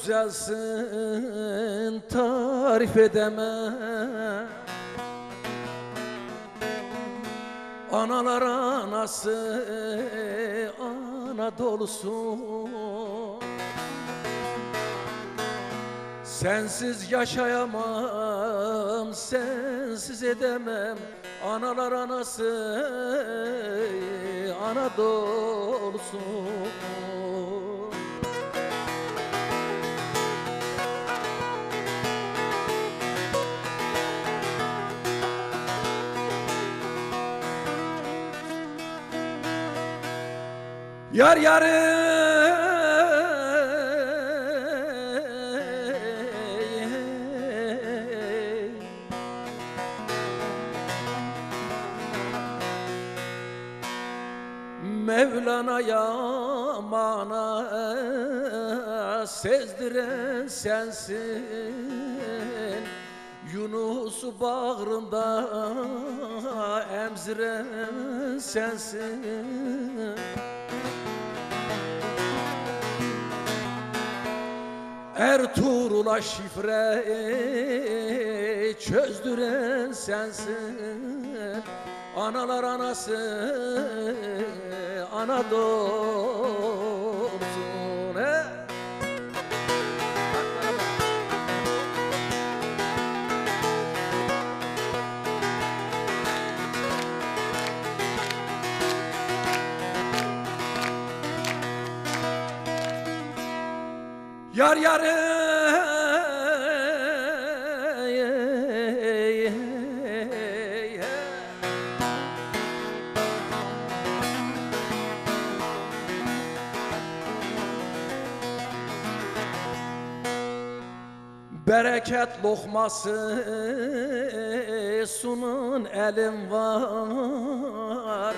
güzelsin tarif edemem. Analar anası Anadolu'sun. Sensiz yaşayamam, sensiz edemem. Analar anası Anadolu'sun. Yar yarı Mevlana'ya mana sezdiren sensin. Yunus'u bağrında emziren sensin. Ertuğrul'a şifre çözdüren sensin. Analar anası Anadolu'sun. Yar yarı bereket lokması sunun elim var.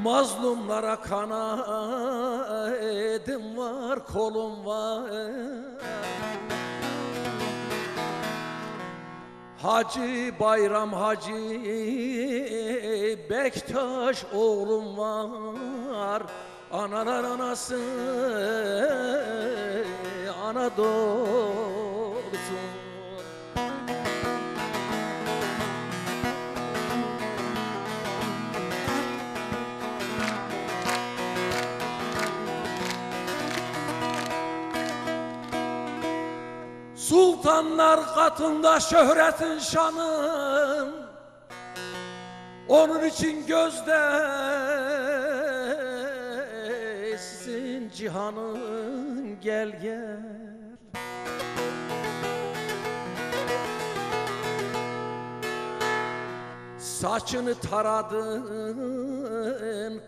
Mazlumlara kanadım var, kolum var. Hacı Bayram Hacı Bektaş oğlum var. Analar anası Anadolu'sun. Sultanlar katında şöhretin şanın, onun için gözdesin cihanın, gel gel. Saçını taradın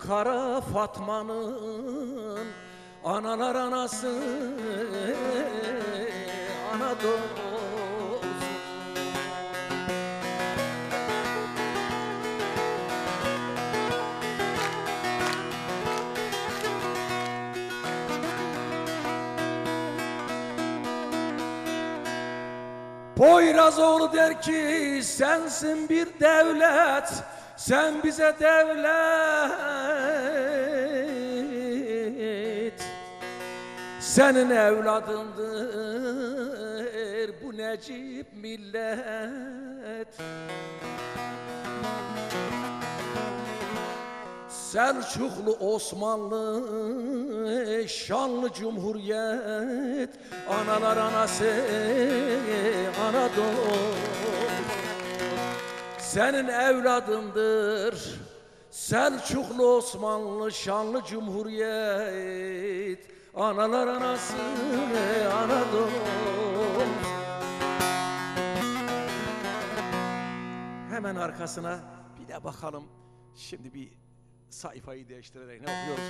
Kara Fatma'nın, analar anası Anadolu. Poyrazoğlu der ki sensin bir devlet, sen bize devlet. Senin evladındır bu Necip millet. Selçuklu Osmanlı şanlı cumhuriyet, analar anası Anadolu. Senin evladındır Selçuklu Osmanlı şanlı cumhuriyet, analar anası Anadolu. Hemen arkasına bir de bakalım. Şimdi bir sayfayı değiştirerek ne okuyoruz?